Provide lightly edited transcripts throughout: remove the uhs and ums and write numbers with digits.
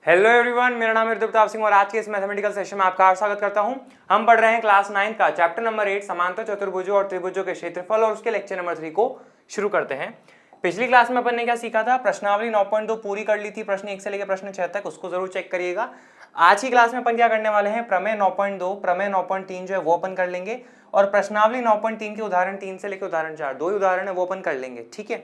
Hello everyone, मेरा नाम है ऋतुप्रताप सिंह और आज के इस मैथमेटिकल सेशन में आपका स्वागत करता हूं। हम पढ़ रहे हैं क्लास 9 का चैप्टर नंबर 8 समांतर चतुर्भुजों और त्रिभुजों के क्षेत्रफल और उसके लेक्चर नंबर 3 को शुरू करते हैं। पिछली क्लास में अपन ने क्या सीखा था, प्रश्नावली 9.2 पूरी कर ली थी, प्रश्न 1 से लेकर प्रश्न 6 तक, उसको जरूर चेक करिएगा। आज की क्लास में अपन क्या करने वाले हैं, प्रमेय 9.2 प्रमेय 9.3 जो है वो अपन कर लेंगे और प्रश्नावली 9.3 के उदाहरण 3 से लेकर उदाहरण 4 दो ही उदाहरण है वो अपन कर लेंगे। ठीक है,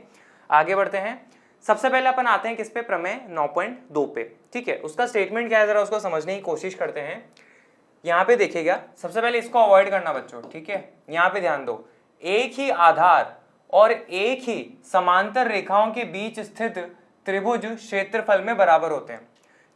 आगे बढ़ते हैं। सबसे पहले अपन आते हैं किस पे, प्रमेय 9.2 पे। ठीक है, उसका स्टेटमेंट क्या है जरा उसको समझने की कोशिश करते हैं। यहाँ पे देखिएगा, सबसे पहले इसको अवॉइड करना बच्चों। ठीक है, यहाँ पे ध्यान दो, एक ही आधार और एक ही समांतर रेखाओं के बीच स्थित त्रिभुज क्षेत्रफल में बराबर होते हैं।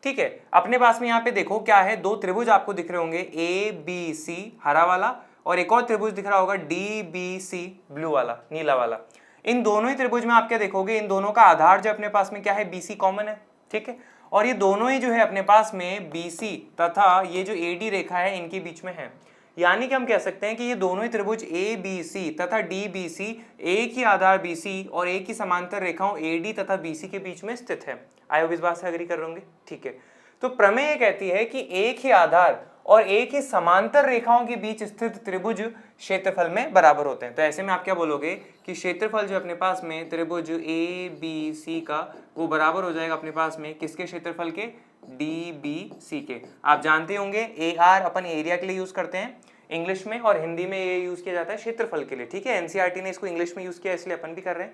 ठीक है, अपने पास में यहाँ पे देखो क्या है, दो त्रिभुज आपको दिख रहे होंगे, ए बी सी हरा वाला और एक और त्रिभुज दिख रहा होगा डी बी सी ब्लू वाला, नीला वाला। इन दोनों ही त्रिभुज में आप क्या देखोगे, इन दोनों का आधार जो अपने पास में क्या है, BC कॉमन है। ठीक है, और ये दोनों ही जो है अपने पास में BC तथा ये जो AD रेखा है इनके बीच में है। यानी कि हम कह सकते हैं कि ये दोनों ही त्रिभुज ABC तथा DBC एक ही आधार BC और एक ही समांतर रेखाओं AD तथा BC के बीच में स्थित है। आई होप इस बात से एग्री कर रहे होंगे। ठीक है, तो प्रमेय कहती है कि एक ही आधार और एक ही समांतर रेखाओं के बीच स्थित त्रिभुज क्षेत्रफल में बराबर होते हैं। तो ऐसे में आप क्या बोलोगे कि क्षेत्रफल जो अपने पास में त्रिभुज ABC का वो बराबर हो जाएगा अपने पास में किसके क्षेत्रफल के, DBC के। आप जानते होंगे AR अपन एरिया के लिए यूज करते हैं इंग्लिश में और हिंदी में ये यूज किया जाता है क्षेत्रफल के लिए। ठीक है, NCERT ने इसको इंग्लिश में यूज किया इसलिए अपन भी कर रहे हैं।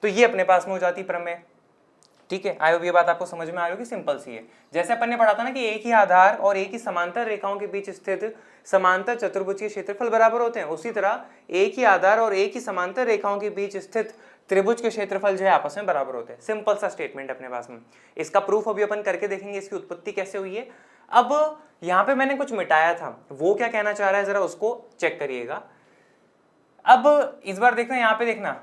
तो ये अपने पास में हो जाती प्रमेय। ठीक है, आई होप ये बात आपको समझ में आ रही होगी, सिंपल सी है। जैसे अपन ने पढ़ा था ना कि एक ही आधार और एक ही समांतर रेखाओं के बीच स्थित समांतर चतुर्भुज के क्षेत्रफल बराबर होते हैं, उसी तरह एक ही आधार और एक ही समांतर रेखाओं के बीच स्थित त्रिभुज के क्षेत्रफल जो है आपस में बराबर होते हैं। सिंपल सा स्टेटमेंट अपने पास में। इसका प्रूफ अभी अपन करके देखेंगे, इसकी उत्पत्ति कैसे हुई है। अब यहाँ पे मैंने कुछ मिटाया था, वो क्या कहना चाह रहा है जरा उसको चेक करिएगा। अब इस बार देखना, यहाँ पे देखना,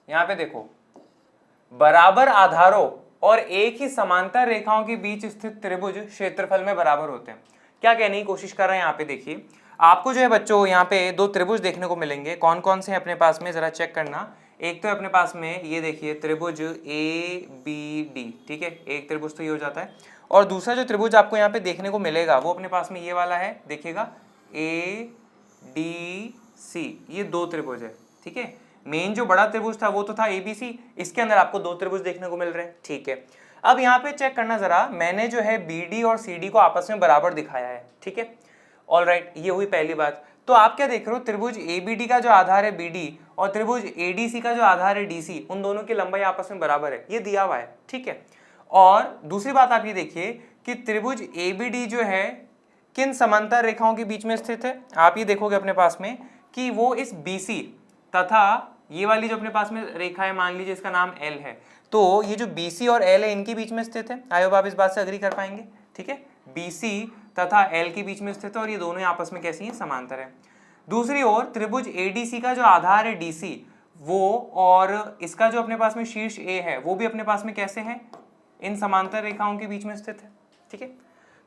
यहां पे देखो, बराबर आधारों और एक ही समांतर रेखाओं के बीच स्थित त्रिभुज क्षेत्रफल में बराबर होते हैं। क्या कहने की कोशिश कर रहे हैं, यहाँ पे देखिए आपको जो है बच्चों यहाँ पे दो त्रिभुज देखने को मिलेंगे। कौन कौन से हैं अपने पास में जरा चेक करना। एक तो अपने पास में ये देखिए त्रिभुज ABD। ठीक है, एक त्रिभुज तो ये हो जाता है और दूसरा जो त्रिभुज आपको यहाँ पे देखने को मिलेगा वो अपने पास में ये वाला है, देखिएगा ADC। ये दो त्रिभुज है। ठीक है, मेन जो बड़ा त्रिभुज था वो तो था ABC, इसके अंदर आपको दो त्रिभुज देखने को मिल रहे हैं। ठीक है, अब यहाँ पे चेक करना जरा, मैंने जो है BD और CD को आपस में बराबर दिखाया है। ठीक है, ऑलराइट, ये हुई पहली बात। तो आप क्या देख रहे हो, त्रिभुज ABD का जो आधार है BD और त्रिभुज ADC का जो आधार है DC, उन दोनों की लंबाई आपस में बराबर है, ये दिया हुआ है। ठीक है, और दूसरी बात आप ये देखिए कि त्रिभुज ABD जो है किन समांतर रेखाओं के बीच में स्थित है। आप ये देखोगे अपने पास में कि वो इस BC तथा ये वाली जो अपने पास में रेखा है, मान लीजिए इसका नाम L है, तो ये जो BC और L है इनके बीच में स्थित है। आई होप आप इस बात से अग्री कर पाएंगे। ठीक है, BC तथा L के बीच में स्थित है और ये दोनों आपस में कैसी हैं, समांतर है। दूसरी ओर त्रिभुज ADC का जो आधार है DC वो और इसका जो अपने पास में शीर्ष A है वो भी अपने पास में कैसे है, इन समांतर रेखाओं के बीच में स्थित है। ठीक है,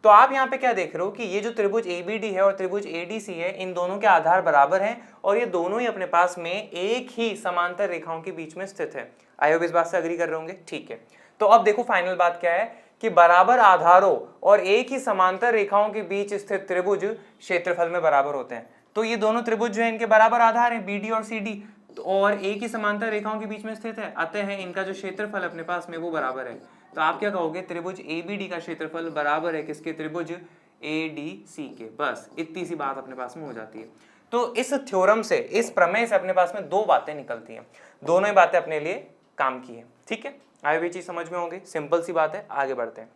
तो आप यहाँ पे क्या देख रहे हो कि ये जो त्रिभुज ABD है और त्रिभुज ADC है इन दोनों के आधार बराबर हैं और ये दोनों ही अपने पास में एक ही समांतर रेखाओं के बीच में स्थित है। आई होप इस बात से एग्री कर रहे होंगे। ठीक है, तो अब देखो फाइनल बात क्या है कि बराबर आधारों और एक ही समांतर रेखाओं के बीच स्थित त्रिभुज क्षेत्रफल में बराबर होते हैं। तो ये दोनों त्रिभुज जो है इनके बराबर आधार है BD और CD और एक ही समांतर रेखाओं के बीच में स्थित है, अतः है इनका जो क्षेत्रफल अपने पास में वो बराबर है। तो आप क्या कहोगे, त्रिभुज ABD का क्षेत्रफल बराबर है किसके, त्रिभुज ADC के। बस इतनी सी बात अपने पास में हो जाती है। तो इस थ्योरम से, इस प्रमेय से अपने पास में दो बातें निकलती हैं, दोनों ही बातें अपने लिए काम की है। ठीक है, आगे भी चीज समझ में होगी, सिंपल सी बात है। आगे बढ़ते हैं।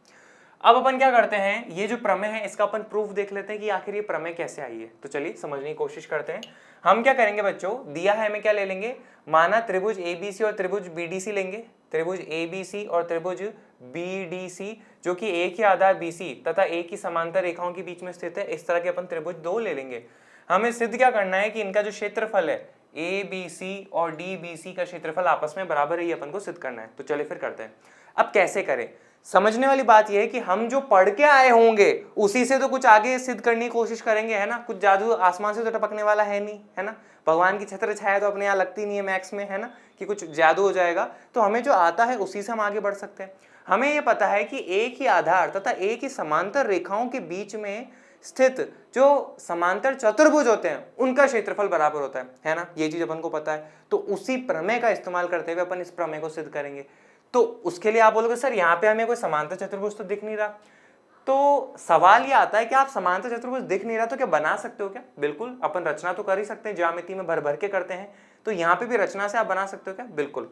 अब अपन क्या करते हैं, ये जो प्रमेय है इसका अपन प्रूफ देख लेते हैं कि आखिर ये प्रमेय कैसे आई है। तो चलिए समझने की कोशिश करते हैं। हम क्या करेंगे बच्चों, दिया है हमें, क्या ले लेंगे, माना त्रिभुज ABC और त्रिभुज BDC लेंगे, त्रिभुज ABC और त्रिभुज BDC जो कि एक ही आधार BC तथा एक ही समांतर रेखाओं के बीच में स्थित है। इस तरह के अपन त्रिभुज दो ले लेंगे। हमें सिद्ध क्या करना है कि इनका जो क्षेत्रफल है ABC और DBC का क्षेत्रफल आपस में बराबर है, ये अपन को सिद्ध करना है। तो चलिए फिर करते हैं। अब कैसे करें, समझने वाली बात यह है कि हम जो पढ़ के आए होंगे उसी से तो कुछ आगे सिद्ध करने की कोशिश करेंगे, है ना। कुछ जादू आसमान से तो टपकने वाला है नहीं, है ना। भगवान की छत्र छाया तो अपने यहाँ लगती नहीं है मैथ्स में, है ना, कि कुछ जादू हो जाएगा। तो हमें जो आता है उसी से हम आगे बढ़ सकते हैं। हमें यह पता है कि एक ही आधार तथा एक ही समांतर रेखाओं के बीच में स्थित जो समांतर चतुर्भुज होते हैं उनका क्षेत्रफल बराबर होता है ना। ये चीज अपन को पता है। तो उसी प्रमेय का इस्तेमाल करते हुए अपन इस प्रमेय को सिद्ध करेंगे। तो उसके लिए आप बोलोगे सर यहाँ पे हमें कोई समांतर चतुर्भुज तो दिख नहीं रहा। तो सवाल ये आता है कि आप समांतर चतुर्भुज दिख नहीं रहा तो क्या बना सकते हो क्या? बिल्कुल, अपन रचना तो कर ही सकते हैं, ज्यामिति में भर भर के करते हैं। तो यहाँ पे भी रचना से आप बना सकते हो क्या? बिल्कुल।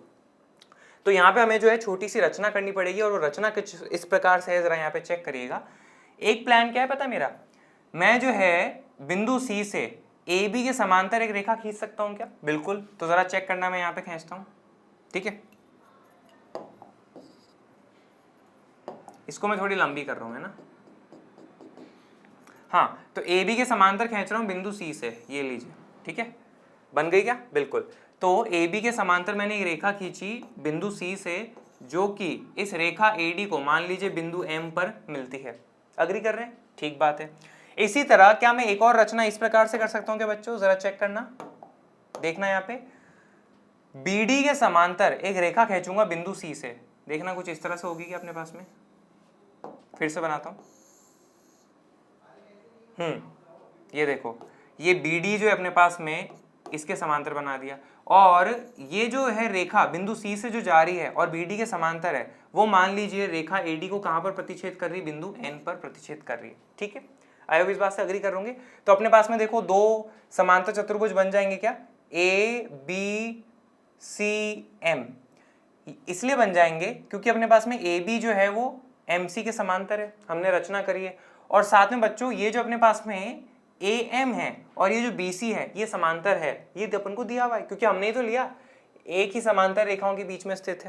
तो यहाँ पे हमें जो है छोटी सी रचना करनी पड़ेगी और वो रचना कुछ इस प्रकार से है, जरा यहाँ पे चेक करिएगा। एक प्लान क्या है पता मेरा, मैं जो है बिंदु सी से ए बी के समांतर एक रेखा खींच सकता हूँ क्या? बिल्कुल। तो जरा चेक करना, मैं यहाँ पे खींचता हूँ, ठीक है। इसको मैं थोड़ी लंबी कर रहा हूँ, है ना। हाँ, तो ए बी के समांतर खींच रहा हूँ बिंदु सी से, ये लीजिए, ठीक है। बन गई क्या? बिल्कुल। तो ए बी के समांतर मैंने एक रेखा खींची बिंदु सी से, जो कि इस रेखा ए डी को मान लीजिए बिंदु एम पर मिलती है। अग्री कर रहे हैं? ठीक बात है। इसी तरह क्या मैं एक और रचना इस प्रकार से कर सकता हूँ क्या बच्चों? जरा चेक करना, देखना यहाँ पे बी डी के समांतर एक रेखा खींचूंगा बिंदु सी से, देखना कुछ इस तरह से होगी क्या अपने पास में। फिर से बनाता हूं, ये देखो, ये BD जो है अपने पास में इसके समांतर बना दिया, और ये जो है रेखा बिंदु C से जो जा रही है और BD के समांतर है, वो मान लीजिए रेखा AD को कहां पर प्रतिच्छेद कर रही है? बिंदु N पर प्रतिच्छेद कर रही है, ठीक है। आई होप इस बात से अग्री कर होंगे। तो अपने पास में देखो दो समांतर चतुर्भुज बन जाएंगे क्या? ABCM इसलिए बन जाएंगे क्योंकि अपने पास में AB जो है वो MC के समांतर है, हमने रचना करी है। और साथ में बच्चों ये जो अपने पास में AM है और ये जो BC है ये समांतर है, ये अपन को दिया हुआ है क्योंकि हमने ही तो लिया, एक ही समांतर रेखाओं के बीच में स्थित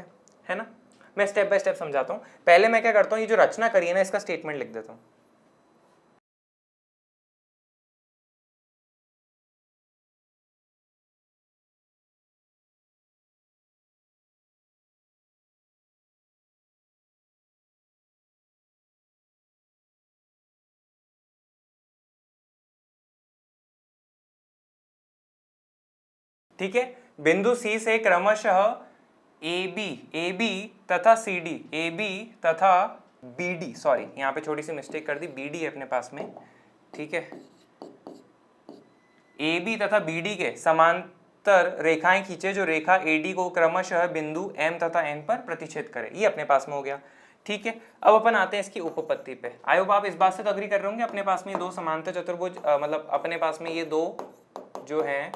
है ना। मैं स्टेप बाय स्टेप समझाता हूँ। पहले मैं क्या करता हूँ, ये जो रचना करी है ना, इसका स्टेटमेंट लिख देता हूँ। ठीक है, बिंदु सी से क्रमशः ए बी तथा सी डी, ए बी तथा बी डी, सॉरी यहाँ पे छोटी सी मिस्टेक कर दी, बी डी है अपने पास में, ठीक है। ए बी तथा बी डी के समांतर रेखाएं खींचे जो रेखा ए डी को क्रमशः बिंदु एम तथा एन पर प्रतिच्छेद करे, ये अपने पास में हो गया, ठीक है। अब अपन आते हैं इसकी उपपत्ति पे। आई होप आप इस बात से तो अग्री कर रहे होंगे, अपने पास में ये दो समांतर चतुर्भुज मतलब अपने पास में ये दो जो है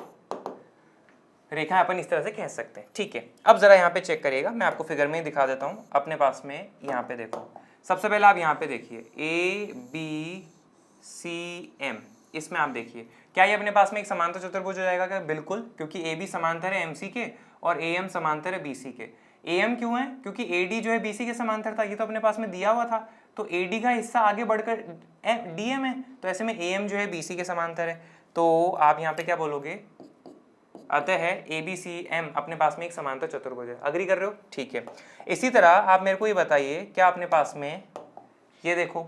रेखा अपन इस तरह से खींच सकते हैं, ठीक है। अब जरा यहाँ पे चेक करिएगा, मैं आपको फिगर में ही दिखा देता हूँ। अपने पास में यहाँ पे देखो, सबसे पहले आप यहाँ पे देखिए ABCM, इसमें आप देखिए क्या ये अपने पास में एक समांतर चतुर्भुज हो जाएगा क्या? बिल्कुल, क्योंकि AB समांतर है MC के और AM समांतर है BC के। AM क्यों है? क्योंकि AD जो है BC के समांतर था, ये तो अपने पास में दिया हुआ था, तो AD का हिस्सा आगे बढ़कर DM है, तो ऐसे में AM जो है BC के समांतर है। तो आप यहाँ पे क्या बोलोगे? अतः है ABCM अपने पास में एक समांतर चतुर्भुज है। अग्री कर रहे हो? ठीक है। इसी तरह आप मेरे को ये बताइए, क्या अपने पास में ये देखो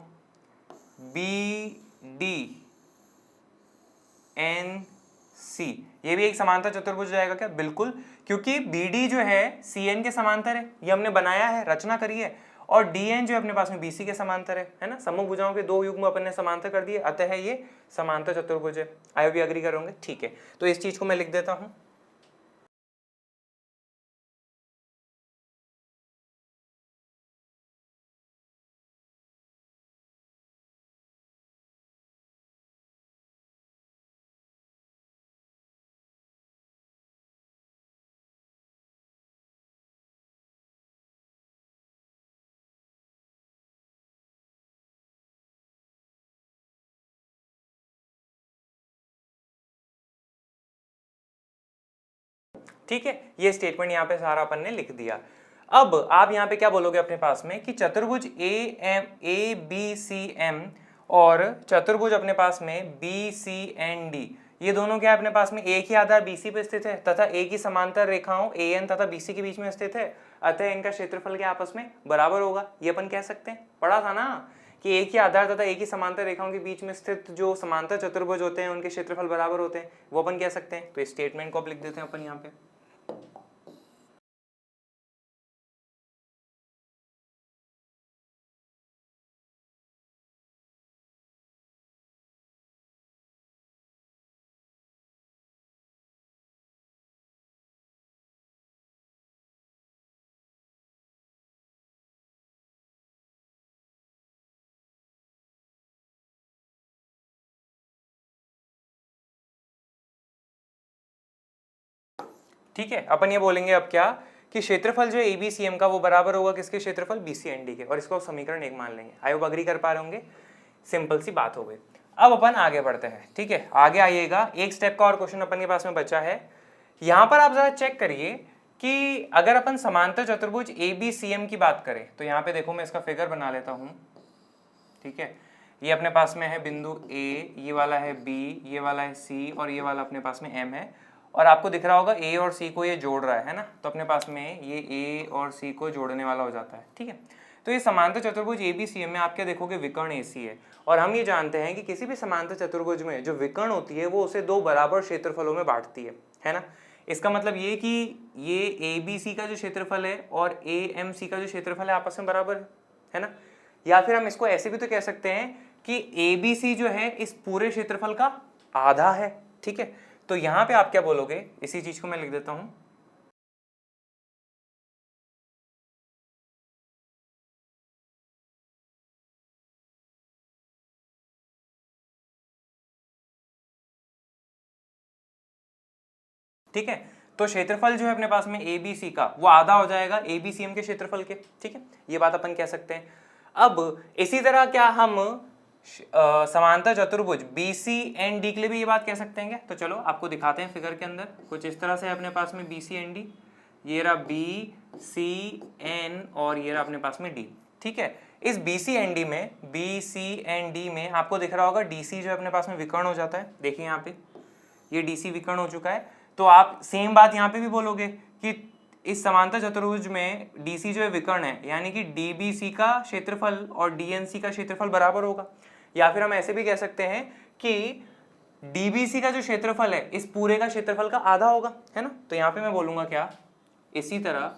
BDNC ये भी एक समांतर चतुर्भुज हो जाएगा क्या? बिल्कुल, क्योंकि BD जो है CN के समांतर है, ये हमने बनाया है, रचना करी है, और DN जो है अपने पास में BC के समांतर है ना। सम्मुख भुजाओं के दो युग्म अपन ने समांतर कर दिए, अतः ये समांतर चतुर्भुज है। आई होप अग्री करोगे, ठीक है। तो इस चीज को मैं लिख देता हूं। ठीक है, ये स्टेटमेंट यहाँ पे सारा अपन ने लिख दिया। अब आप यहाँ पे क्या बोलोगे अपने पास में कि चतुर्भुज ABCM और चतुर्भुज अपने पास में BCND ये दोनों क्या अपने पास में एक ही आधार BC पे स्थित है तथा एक ही समांतर रेखाओं AN तथा BC के बीच में स्थित है, अतः इनका क्षेत्रफल क्या आपस में बराबर होगा। ये अपन कह सकते हैं, पढ़ा था ना कि एक ही आधार तथा एक ही समांतर रेखाओं के बीच में स्थित जो समांतर चतुर्भुज होते हैं उनके क्षेत्रफल बराबर होते हैं, वो अपन कह सकते हैं। तो इस स्टेटमेंट को अब लिख देते हैं अपन यहाँ पे। ठीक है, अपन ये बोलेंगे अब क्या कि क्षेत्रफल जो ABCM का वो बराबर होगा किसके, क्षेत्रफल BCND के, और इसको समीकरण 1 मान लेंगे। आई होप अग्री कर पा रहे होंगे, सिंपल सी बात हो गई। अब अपन आगे बढ़ते हैं। ठीक है, आगे आइएगा, एक स्टेप का और क्वेश्चन अपन के पास में बचा है। यहाँ पर आप जरा चेक करिए कि अगर अपन समांतर चतुर्भुज ABCM की बात करें तो यहाँ पे देखो मैं इसका फिगर बना लेता हूँ। ठीक है, ये अपने पास में है बिंदु A, ये वाला है B, ये वाला है C और ये वाला अपने पास में M है, और आपको दिख रहा होगा A और C को ये जोड़ रहा है ना, तो अपने पास में ये A और C को जोड़ने वाला हो जाता है। ठीक है, तो ये समांतर चतुर्भुज ABCM में आप क्या देखोगे, विकर्ण AC है, और हम ये जानते हैं कि किसी भी समांतर चतुर्भुज में जो विकर्ण होती है वो उसे दो बराबर क्षेत्रफलों में बांटती है ना। इसका मतलब ये कि ये ABC का जो क्षेत्रफल है और AMC का जो क्षेत्रफल है आपस में बराबर है ना। या फिर हम इसको ऐसे भी तो कह सकते हैं कि ABC जो है इस पूरे क्षेत्रफल का आधा है। ठीक है, तो यहां पे आप क्या बोलोगे, इसी चीज को मैं लिख देता हूं। ठीक है, तो क्षेत्रफल जो है अपने पास में ABC का वो आधा हो जाएगा ABCM के क्षेत्रफल के। ठीक है, ये बात अपन कह सकते हैं। अब इसी तरह क्या हम समांतर चतुर्भुज BCND के लिए भी ये बात कह सकते हैं क्या? तो चलो आपको दिखाते हैं फिगर के अंदर। कुछ इस तरह से अपने पास में BCND, ये रहा BCN और ये रहा अपने पास में D। ठीक है, इस BCND में आपको दिख रहा होगा DC जो है अपने पास में विकर्ण हो जाता है। देखिए यहाँ पे ये DC विकर्ण हो चुका है, तो आप सेम बात यहाँ पे भी बोलोगे कि इस समांतर चतुर्भुज में DC जो है विकर्ण है, यानी कि DBC का क्षेत्रफल और DNC का क्षेत्रफल बराबर होगा। या फिर हम ऐसे भी कह सकते हैं कि DBC का जो क्षेत्रफल है इस पूरे का क्षेत्रफल का आधा होगा, है ना। तो यहाँ पे मैं बोलूंगा क्या, इसी तरह,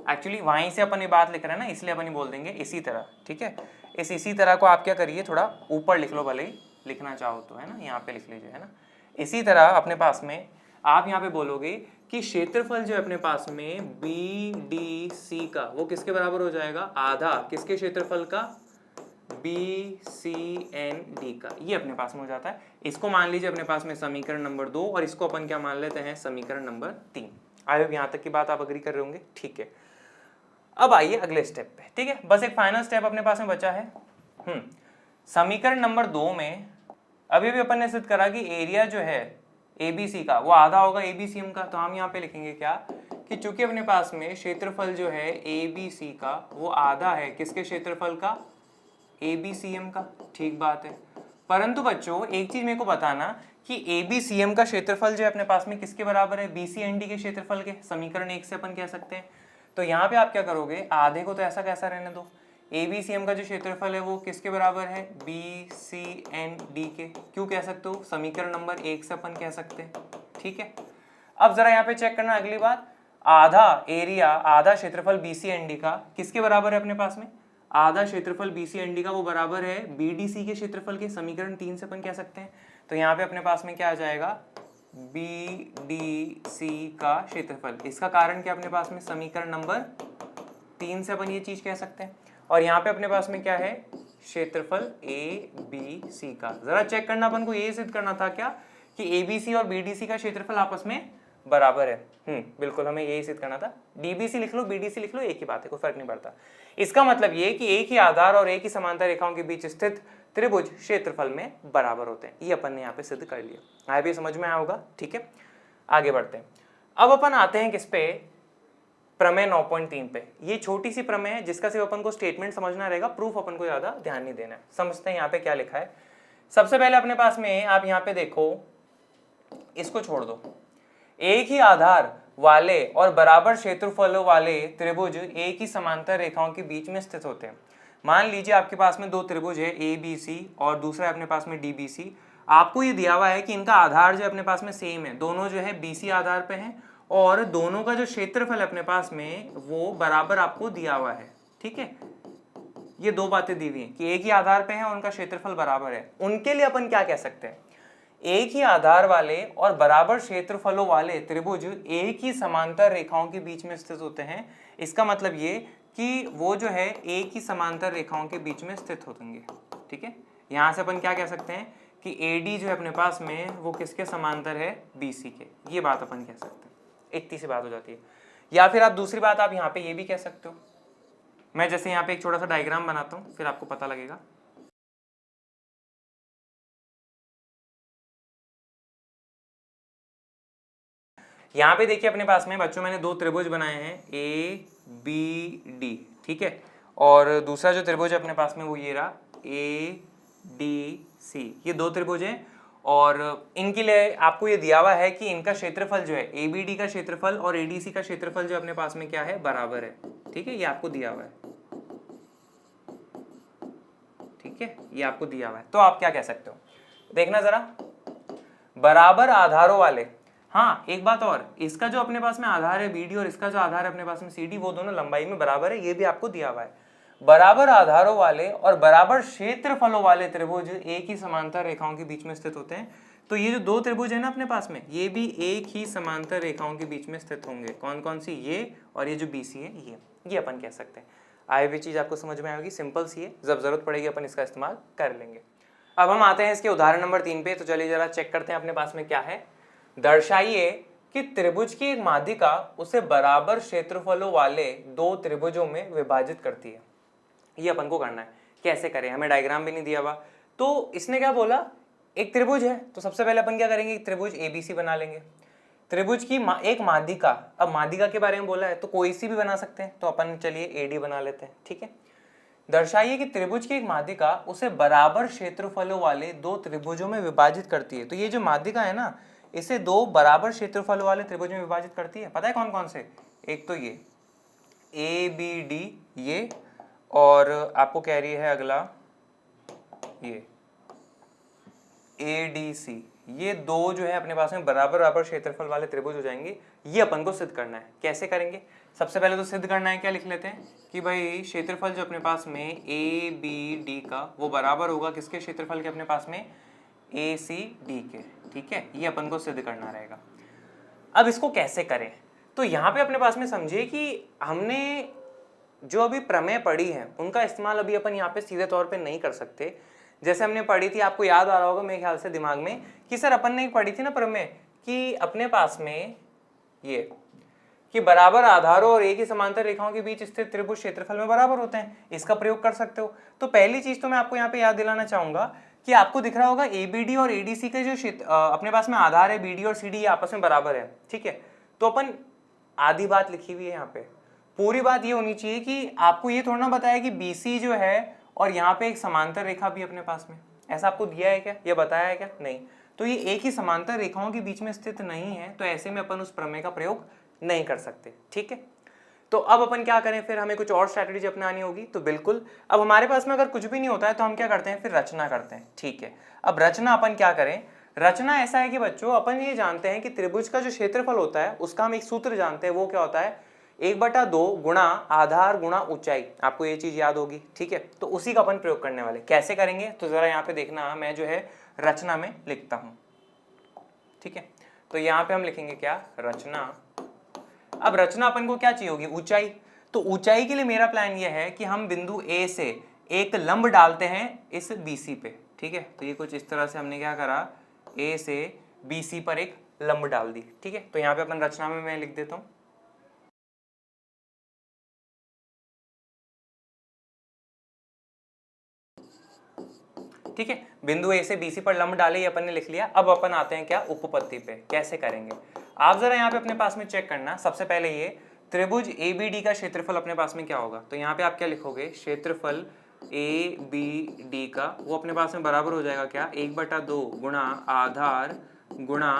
एक्चुअली वहीं से अपन ये बात लिख रहे हैं ना, इसलिए अपन ये बोल देंगे इसी तरह। ठीक है, इसी तरह को आप क्या करिए, थोड़ा ऊपर लिख लो, भले ही लिखना चाहो तो, है ना, यहाँ पे लिख लीजिए, है ना। इसी तरह अपने पास में आप यहाँ पे बोलोगे कि क्षेत्रफल जो है अपने पास में BDC का वो किसके बराबर हो जाएगा, आधा किसके क्षेत्रफल का, BCND का। ये अपने पास में हो जाता है। इसको मान लीजिए अपने पास में समीकरण नंबर 2, और इसको अपन क्या मान लेते हैं, समीकरण नंबर 3। आई होप यहाँ तक की बात आप अग्री कर रहे होंगे। ठीक है, अब आइए अगले स्टेप पे। ठीक है, बस एक फाइनल स्टेप अपने पास में बचा है। समीकरण नंबर 2 में अभी भी अपन ने सिद्ध करा कि एरिया जो है ABC का वो आधा होगा ABCM का। तो हम यहाँ पे लिखेंगे क्या कि चूंकि अपने पास में क्षेत्रफल जो है ABC का वो आधा है किसके क्षेत्रफल का, ABCM का। ठीक बात है, परंतु बच्चों एक चीज मेरे को बताना कि ABCM का क्षेत्रफल जो है अपने पास में किसके बराबर है, BCND के क्षेत्रफल के। समीकरण 1 से अपन कह सकते हैं। तो यहाँ पे आप क्या करोगे, आधे को तो ऐसा कैसा रहने दो, ABCM का जो क्षेत्रफल है वो किसके बराबर है, BCND के। क्यों कह सकते हो, समीकरण नंबर 1 से अपन कह सकते हैं। ठीक है, अब जरा यहाँ पे चेक करना अगली बात, आधा एरिया, आधा क्षेत्रफल BCND का किसके बराबर है अपने पास में, आधा क्षेत्रफल BCND का वो बराबर है BDC के क्षेत्रफल के। समीकरण 3 से अपन कह सकते हैं। तो यहाँ पे अपने पास में क्या आ जाएगा, BDC का क्षेत्रफल। इसका कारण क्या अपने पास में, समीकरण नंबर 3 से अपन ये चीज कह सकते हैं। और यहाँ पे अपने पास में क्या है, क्षेत्रफल ABC का। जरा चेक करना, अपन को ये सिद्ध करना था क्या कि ABC और BDC का क्षेत्रफल आपस में बराबर है। बिल्कुल, हमें यही सिद्ध करना था। DBC लिख लो, BDC लिख लो, एक ही बात है, कोई फर्क नहीं पड़ता। इसका मतलब ये कि एक ही आधार और एक ही समांतर रेखाओं के बीच स्थित त्रिभुज क्षेत्रफल में बराबर होते हैं। ये अपन ने यहाँ पे सिद्ध कर लिया। आगे भी समझ में आया होगा। ठीक है, आगे बढ़ते हैं। अब अपन आते हैं किस पे, प्रमेय 9.3 पे। ये छोटी सी प्रमेय है जिसका सिर्फ अपन को स्टेटमेंट समझना रहेगा, प्रूफ अपन को ज्यादा ध्यान नहीं देना है। समझते हैं यहाँ पे क्या लिखा है। सबसे पहले अपने पास में आप यहाँ पे देखो, इसको छोड़ दो, एक ही आधार वाले और बराबर क्षेत्रफलों वाले त्रिभुज एक ही समांतर रेखाओं के बीच में स्थित होते हैं। मान लीजिए आपके पास में दो त्रिभुज है ए बी सी और दूसरा है अपने पास में डी बी सी। आपको ये दिया हुआ है कि इनका आधार जो अपने पास में सेम है, दोनों जो है बी सी आधार पे हैं और दोनों का जो क्षेत्रफल अपने पास में वो बराबर आपको दिया हुआ है। ठीक है, ये दो बातें दी हुई हैं कि एक ही आधार पे हैं और उनका क्षेत्रफल बराबर है। उनके लिए अपन क्या कह सकते हैं, एक ही आधार वाले और बराबर क्षेत्रफलों वाले त्रिभुज एक ही समांतर रेखाओं के बीच में स्थित होते हैं। इसका मतलब ये कि वो जो है एक ही समांतर रेखाओं के बीच में स्थित होंगे। ठीक है, यहां से अपन क्या कह सकते हैं कि AD जो है अपने पास में वो किसके समांतर है, BC के। ये बात अपन कह सकते हैं, इतनी सी बात हो जाती है। या फिर आप दूसरी बात आप यहाँ पे ये भी कह सकते हो, मैं जैसे यहाँ पे एक छोटा सा डायग्राम बनाता हूँ फिर आपको पता लगेगा। यहाँ पे देखिए अपने पास में बच्चों मैंने दो त्रिभुज बनाए हैं ABD। ठीक है, और दूसरा जो त्रिभुज है अपने पास में वो ये रहा ADC। ये दो त्रिभुज हैं और इनके लिए आपको ये दिया हुआ है कि इनका क्षेत्रफल जो है ABD का क्षेत्रफल और ADC का क्षेत्रफल जो अपने पास में क्या है, बराबर है। ठीक है, ये आपको दिया हुआ है। ठीक है, ये आपको दिया हुआ है। तो आप क्या कह सकते हो, देखना जरा, बराबर आधारों वाले, हाँ एक बात और, इसका जो अपने पास में आधार है BD और इसका जो आधार है अपने पास में CD, वो दोनों लंबाई में बराबर है, ये भी आपको दिया हुआ है। बराबर आधारों वाले और बराबर क्षेत्रफलों वाले त्रिभुज एक ही समांतर रेखाओं के बीच में स्थित होते हैं। तो ये जो दो त्रिभुज है ना अपने पास में, ये भी एक ही समांतर रेखाओं के बीच में स्थित होंगे। कौन कौन सी, ये और ये जो BC है ये अपन कह सकते हैं। आई भी चीज आपको समझ में आएगी, सिंपल सी है, जब जरूरत पड़ेगी अपन इसका इस्तेमाल कर लेंगे। अब हम आते हैं इसके उदाहरण नंबर 3 पे। तो चलिए जरा चेक करते हैं अपने पास में क्या है। दर्शाइए कि त्रिभुज की एक माध्यिका उसे बराबर क्षेत्रफलों वाले दो त्रिभुजों में विभाजित करती है। ये अपन को करना है, कैसे करें, हमें डायग्राम भी नहीं दिया हुआ। तो इसने क्या बोला, एक त्रिभुज है तो सबसे पहले अपन क्या करेंगे, एक त्रिभुज ABC बना लेंगे। त्रिभुज की एक माध्यिका, अब माध्यिका के बारे में बोला है तो कोई सी भी बना सकते हैं, तो अपन चलिए AD बना लेते हैं। ठीक है, दर्शाइए कि त्रिभुज की एक माध्यिका उसे बराबर क्षेत्रफलों वाले दो त्रिभुजों में विभाजित करती है। तो ये जो माध्यिका है ना, इसे दो बराबर क्षेत्रफल वाले त्रिभुज में विभाजित करती है। पता है कौन कौन से, एक तो ये ABD ये, और आपको कह रही है अगला ये ADC। ये दो जो है अपने पास में बराबर बराबर क्षेत्रफल वाले त्रिभुज हो जाएंगे। ये अपन को सिद्ध करना है, कैसे करेंगे, सबसे पहले तो सिद्ध करना है, क्या लिख लेते हैं कि भाई क्षेत्रफल जो अपने पास में ABD का वो बराबर होगा किसके क्षेत्रफल के, अपने पास में ACD के। ठीक है, ये अपन को सिद्ध करना रहेगा। अब इसको कैसे करें, तो यहाँ पे अपने पास में समझिए कि हमने जो अभी प्रमेय पढ़ी है उनका इस्तेमाल अभी अपन यहाँ पे सीधे तौर पे नहीं कर सकते। जैसे हमने पढ़ी थी, आपको याद आ रहा होगा मेरे ख्याल से दिमाग में, कि सर अपन ने पढ़ी थी ना प्रमेय कि अपने पास में ये कि बराबर आधारों और एक ही समांतर रेखाओं के बीच स्थित त्रिभुज क्षेत्रफल में बराबर होते हैं। इसका प्रयोग कर सकते हो। तो पहली चीज तो मैं आपको यहाँ पे याद दिलाना चाहूंगा कि आपको दिख रहा होगा ABD और ADC के जो अपने पास में आधार है BD और CD आपस में बराबर है। ठीक है, तो अपन आधी बात लिखी हुई है यहाँ पे, पूरी बात ये होनी चाहिए कि आपको ये थोड़ा ना बताया कि BC जो है और यहाँ पे एक समांतर रेखा भी अपने पास में, ऐसा आपको दिया है क्या, ये बताया है क्या, नहीं। तो ये एक ही समांतर रेखाओं के बीच में स्थित नहीं है, तो ऐसे में अपन उस प्रमेय का प्रयोग नहीं कर सकते। ठीक है, तो अब अपन क्या करें, फिर हमें कुछ और स्ट्रैटेजी अपनानी होगी। तो बिल्कुल, अब हमारे पास में अगर कुछ भी नहीं होता है तो हम क्या करते हैं, फिर रचना करते हैं। ठीक है, अब रचना अपन क्या करें, रचना ऐसा है कि बच्चों अपन ये जानते हैं कि त्रिभुज का जो क्षेत्रफल होता है उसका हम एक सूत्र जानते हैं, वो क्या होता है, 1/2 गुणा आधार गुणा ऊंचाई। आपको ये चीज याद होगी। ठीक है, तो उसी का अपन प्रयोग करने वाले। कैसे करेंगे, तो जरा यहाँ पे देखना, मैं जो है रचना में लिखता हूं। ठीक है, तो यहाँ पे हम लिखेंगे क्या, रचना। अब रचना अपन को क्या चाहिए होगी, ऊंचाई। तो ऊंचाई के लिए मेरा प्लान ये है कि हम बिंदु A से एक लंब डालते हैं इस BC पे। ठीक है, तो ये कुछ इस तरह से हमने क्या करा, A से BC पर एक लंब डाल दी। ठीक है, तो यहाँ पे अपन रचना में मैं लिख देता हूं, ठीक है, बिंदु A से BC पर लंब डाले, ये अपन ने लिख लिया। अब अपन आते हैं क्या, उपपत्ति पे। कैसे करेंगे, आप जरा यहाँ पे अपने पास में चेक करना। सबसे पहले ये त्रिभुज ABD का क्षेत्रफल अपने पास में क्या होगा, तो यहाँ पे आप क्या लिखोगे, क्षेत्रफल ABD का वो अपने पास में बराबर हो जाएगा क्या, 1/2 गुणा आधार गुणा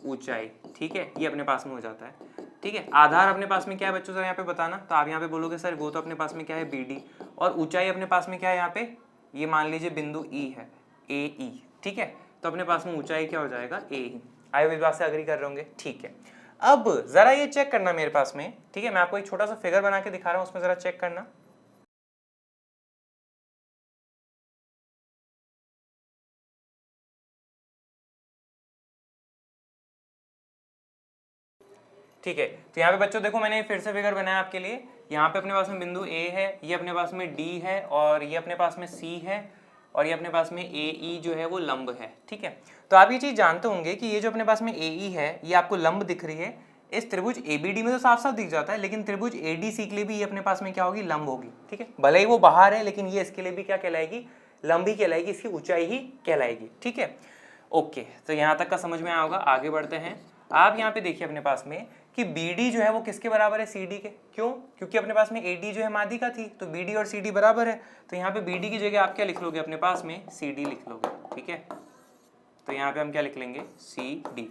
ऊंचाई। ठीक है, ये अपने पास में हो जाता है। ठीक है, आधार अपने पास में क्या है बच्चों, सर यहाँ पे बताना, तो आप यहाँ पे बोलोगे सर वो तो अपने पास में क्या है BD, और ऊंचाई अपने पास में क्या है यहाँ पे, ये मान लीजिए बिंदु E है, AE। ठीक है, तो अपने पास में ऊंचाई क्या हो जाएगा, AE। आए इस बात से अग्री कर रहे होंगे। ठीक है, अब जरा ये चेक करना मेरे पास में, ठीक है, मैं आपको एक छोटा सा फिगर बना के दिखा रहा हूँ, उसमें जरा चेक करना। ठीक है, तो यहाँ पे बच्चों देखो मैंने फिर से फिगर बनाया आपके लिए। यहाँ पे अपने पास में बिंदु A है, ये अपने पास में D है, और ये अपने पास में C है, और ये अपने पास में AE जो है वो लंब है। ठीक है, तो आप ये चीज जानते होंगे कि ये जो अपने पास में AE है ये आपको लंब दिख रही है, इस त्रिभुज ABD में तो साफ साफ दिख जाता है, लेकिन त्रिभुज ADC के लिए भी ये अपने पास में क्या होगी, लंब होगी। ठीक है, भले ही वो बाहर है लेकिन ये इसके लिए भी क्या कहलाएगी, लंब ही कहलाएगी, इसकी ऊंचाई ही कहलाएगी। ठीक है, ओके, तो यहाँ तक का समझ में आया होगा। आगे बढ़ते हैं। आप यहाँ पे देखिए अपने पास में कि BD जो है वो किसके बराबर है, CD के। क्यों, क्योंकि अपने पास में AD जो है माध्यिका थी, तो BD और CD बराबर है, तो यहाँ पे BD की जगह आप क्या लिख लोगे, अपने पास में CD लिख लोगे। ठीक है, तो यहाँ पे हम क्या लिख लेंगे, CD,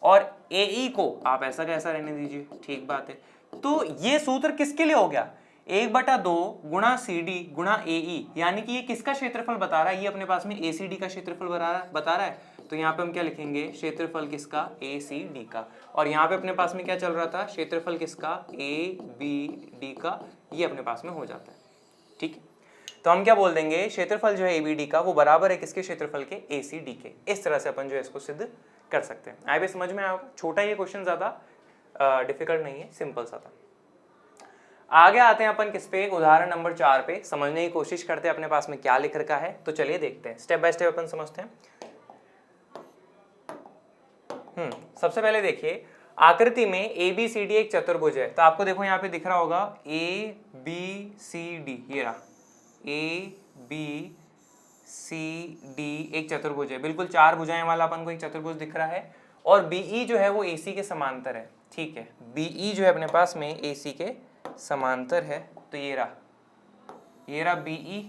और AE को आप ऐसा कैसा रहने दीजिए। ठीक बात है, तो ये सूत्र किसके लिए हो गया, 1/2 गुणा CD गुणा AE, यानी कि ये किसका क्षेत्रफल बता रहा है, ये अपने पास में ACD का क्षेत्रफल बता रहा है। तो यहाँ पे हम क्या लिखेंगे, क्षेत्रफल किसका, ACD का, और यहाँ पे अपने पास में क्या चल रहा था, क्षेत्रफल किसका, ABD का, ये अपने पास में हो जाता है। ठीक है, तो हम क्या बोल देंगे, क्षेत्रफल जो है ABD का वो बराबर है किसके, क्षेत्रफल के, ACD के। इस तरह से अपन जो है इसको सिद्ध कर सकते हैं। आए भी समझ में आया, छोटा ये क्वेश्चन ज्यादा डिफिकल्ट नहीं है, सिंपल सा था। आगे आते हैं अपन किस पे, उदाहरण नंबर 4 पे, समझने की कोशिश करते हैं अपने पास में क्या लिख रखा है। तो चलिए देखते हैं, स्टेप बाय स्टेप अपन समझते हैं। सबसे पहले देखिए, आकृति में ABCD एक चतुर्भुज है, तो आपको देखो यहाँ पे दिख रहा होगा ABCD, ये रहा ABCD एक चतुर्भुज है, बिल्कुल 4 भुजाएं वाला अपन को एक चतुर्भुज दिख रहा है, और BE जो है वो AC के समांतर है। ठीक है, BE जो है अपने पास में AC के समांतर है, तो ये रहा BE,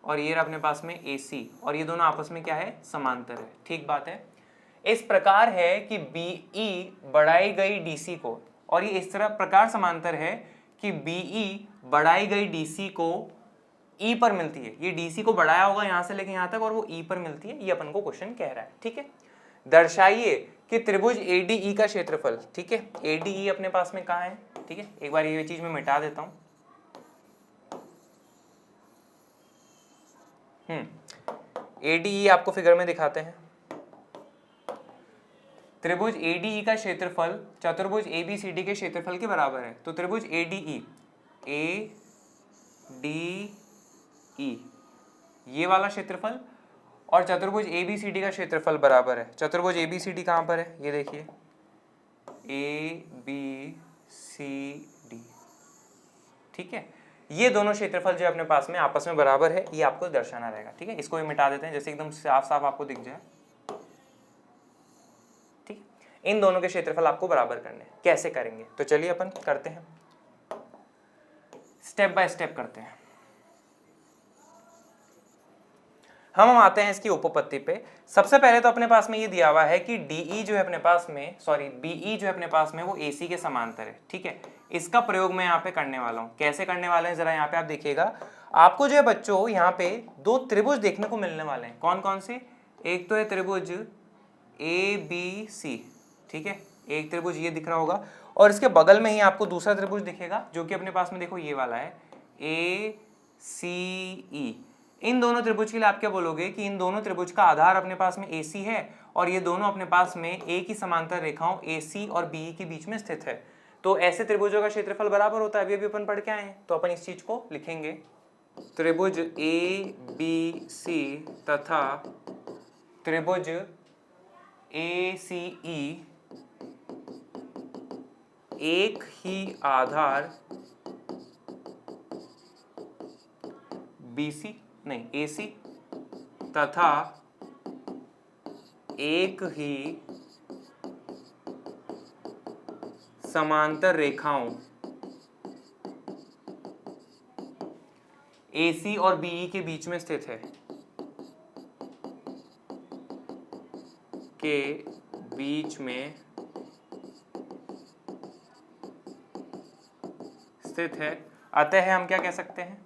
और ये रहा अपने पास में AC, और ये दोनों आपस में क्या है, समांतर है। ठीक बात है, इस प्रकार है कि BE बढ़ाई गई DC को, और ये इस तरह प्रकार समांतर है कि BE बढ़ाई गई DC को E पर मिलती है। ये DC को बढ़ाया होगा यहाँ से लेके यहाँ तक, और वो E पर मिलती है, ये अपन को क्वेश्चन कह रहा है। ठीक है, दर्शाइए कि त्रिभुज ADE का क्षेत्रफल। ठीक है, ADE अपने पास में कहाँ है, ठीक है, एक बार ये चीज मैं मिटा देता हूँ। ADE आपको फिगर में दिखाते हैं। त्रिभुज ADE का क्षेत्रफल चतुर्भुज ABCD के क्षेत्रफल के बराबर है, तो त्रिभुज ADE ये वाला क्षेत्रफल और चतुर्भुज ABCD का क्षेत्रफल बराबर है। चतुर्भुज ABCD कहाँ पर है, ये देखिए ABCD। ठीक है, ये दोनों क्षेत्रफल जो अपने पास में आपस में बराबर है, ये आपको दर्शाना रहेगा। ठीक है, इसको भी मिटा देते हैं जैसे एकदम साफ साफ आपको दिख जाए। ठीक, इन दोनों के क्षेत्रफल आपको बराबर करने, कैसे करेंगे, तो चलिए अपन करते हैं, स्टेप बाय स्टेप करते हैं। हम आते हैं इसकी उपपत्ति पे। सबसे पहले तो अपने पास में ये दिया हुआ है कि BE जो है अपने पास में वो AC के समांतर है। ठीक है, इसका प्रयोग मैं यहाँ पे करने वाला हूँ। कैसे करने वाले हैं जरा यहाँ पे आप देखिएगा। आपको जो है बच्चों यहाँ पे 2 त्रिभुज देखने को मिलने वाले हैं। कौन कौन से, एक तो है त्रिभुज ABC, ठीक है, एक त्रिभुज ये दिख रहा होगा, और इसके बगल में ही आपको दूसरा त्रिभुज दिखेगा जो कि अपने पास में देखो ये वाला है ACE। इन दोनों त्रिभुज के लिए आप क्या बोलोगे कि इन दोनों त्रिभुज का आधार अपने पास में AC है, और ये दोनों अपने पास में एक ही समांतर रेखाओं AC और BE के बीच में स्थित है। तो ऐसे त्रिभुजों का क्षेत्रफल बराबर होता है, अभी अभी अपन पढ़ के आए हैं, तो अपन इस चीज को लिखेंगे। त्रिभुज ABC तथा त्रिभुज ACE एक ही आधार AC तथा एक ही समांतर रेखाओं AC और BE के बीच में स्थित है, के बीच में स्थित है, अतः हम क्या कह सकते हैं,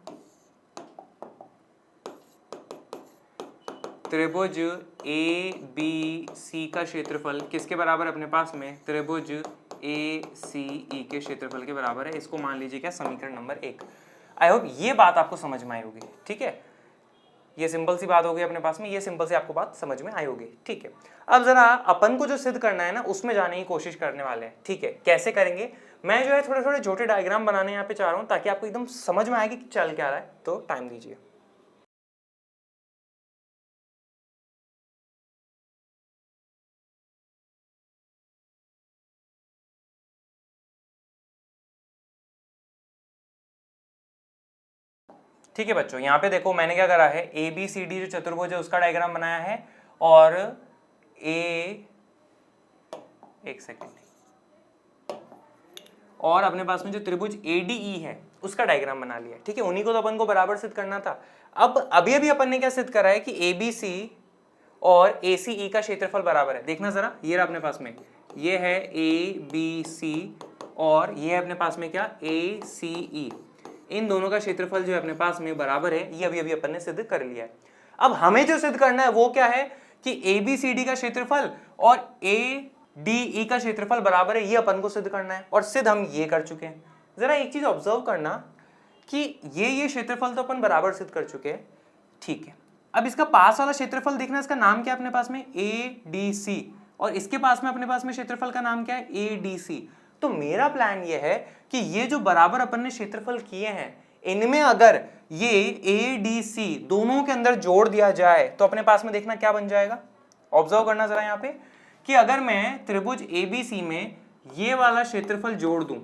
त्रिभुज ए बी सी का क्षेत्रफल किसके बराबर अपने पास में, त्रिभुज ए सी ई के क्षेत्रफल के बराबर है। इसको मान लीजिए क्या, समीकरण नंबर 1। आई होप ये बात आपको समझ में आई होगी, ठीक है। ये सिंपल सी बात होगी अपने पास में, ये सिंपल सी आपको बात समझ में आई होगी, ठीक है। अब जरा अपन को जो सिद्ध करना है ना, उसमें जाने की कोशिश करने वाले हैं, ठीक है। कैसे करेंगे, मैं जो है थोड़े थोड़े छोटे डायग्राम बनाने यहाँ पे चाह रहा हूँ, ताकि आपको एकदम समझ में आए कि चल क्या रहा है। तो टाइम दीजिए। ठीक है बच्चों, यहाँ पे देखो मैंने क्या करा है, ए बी सी डी जो चतुर्भुज है उसका डायग्राम बनाया है, और एक सेकेंड, और अपने पास में जो त्रिभुज ADE है उसका डायग्राम बना लिया, ठीक है। उन्हीं को तो अपन को बराबर सिद्ध करना था। अब अभी अपन ने क्या सिद्ध करा है कि ABC और ACE का क्षेत्रफल बराबर है। देखना जरा, ये रहा अपने पास में, ये है ABC और ये है अपने पास में क्या, ACE। इन दोनों का क्षेत्रफल जो है अपने पास में बराबर है, ये अभी अपन ने सिद्ध कर लिया है। अब हमें जो सिद्ध करना है वो क्या है कि ABCD का क्षेत्रफल और ADE का क्षेत्रफल बराबर है, ये अपन को सिद्ध करना है, और सिद्ध हम ये कर चुके हैं। जरा एक चीज ऑब्जर्व करना कि ये क्षेत्रफल तो अपन बराबर सिद्ध कर चुके हैं, ठीक है। अब इसका पास वाला क्षेत्रफल देखना, इसका नाम क्या है अपने पास में, ADC, और इसके पास में अपने पास में क्षेत्रफल का नाम क्या है, ADC। तो मेरा प्लान ये है कि ये जो बराबर अपन ने क्षेत्रफल किए हैं, इनमें अगर ये ADC दोनों के अंदर जोड़ दिया जाए तो अपने पास में देखना क्या बन जाएगा। ऑब्जर्व करना जरा यहाँ पे कि अगर मैं त्रिभुज ABC में ये वाला क्षेत्रफल जोड़ दूं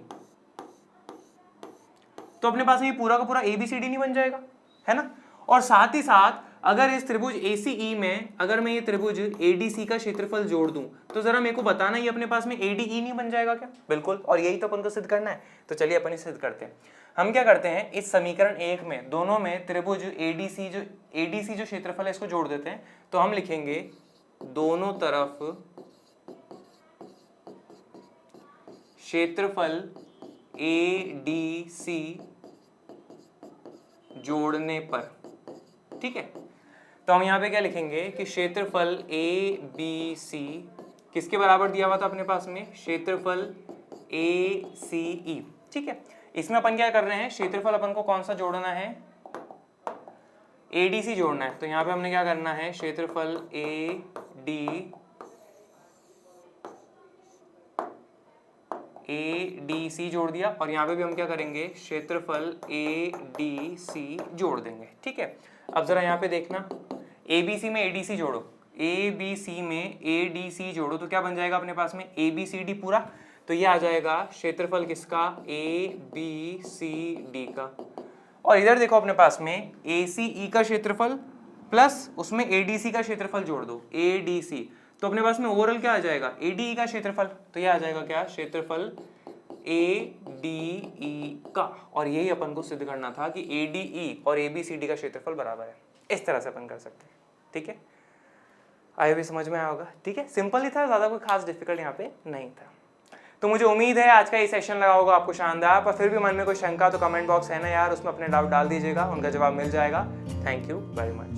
तो अपने पास में ये पूरा का पूरा ABCD नहीं बन जाएगा, है ना। और साथ ही साथ अगर इस त्रिभुज ACE में अगर मैं ये त्रिभुज ADC का क्षेत्रफल जोड़ दूं तो जरा मेरे को बताना, ये अपने पास में ADE नहीं बन जाएगा क्या। बिल्कुल, और यही तो अपन को सिद्ध करना है। तो चलिए अपन सिद्ध करते हैं। हम क्या करते हैं, इस समीकरण 1 में दोनों में त्रिभुज ADC जो क्षेत्रफल है इसको जोड़ देते हैं। तो हम लिखेंगे दोनों तरफ क्षेत्रफल ADC जोड़ने पर, ठीक है। तो हम यहाँ पे क्या लिखेंगे कि क्षेत्रफल ABC किसके बराबर दिया हुआ था अपने पास में, क्षेत्रफल ACE, ठीक है। इसमें अपन क्या कर रहे हैं, क्षेत्रफल अपन को कौन सा जोड़ना है, ADC जोड़ना है। तो यहाँ पे हमने क्या करना है, क्षेत्रफल ADC जोड़ दिया, और यहाँ पे भी हम क्या करेंगे, क्षेत्रफल ADC जोड़ देंगे, ठीक है। अब जरा यहाँ पे देखना, ABC में ADC जोड़ो, ABC में ADC जोड़ो तो क्या बन जाएगा अपने पास में, ABCD पूरा। तो ये आ जाएगा क्षेत्रफल किसका, ABCD का। और इधर देखो अपने पास में ACE का क्षेत्रफल प्लस उसमें ADC का क्षेत्रफल जोड़ दो, ADC। तो अपने पास में ओवरऑल क्या आ जाएगा, ADE का क्षेत्रफल। तो ये आ जाएगा क्या, क्षेत्रफल ADE का। और यही अपन को सिद्ध करना था कि ADE और ABCD का क्षेत्रफल बराबर है। इस तरह से अपन कर सकते हैं, ठीक है। आई भी समझ में आया होगा, ठीक है। सिंपल ही था, ज़्यादा कोई खास डिफिकल्ट यहाँ पे नहीं था। तो मुझे उम्मीद है आज का ये सेशन लगा होगा आपको शानदार। पर फिर भी मन में कोई शंका तो कमेंट बॉक्स है ना यार, उसमें अपने डाउट डाल दीजिएगा, उनका जवाब मिल जाएगा। Thank you very much.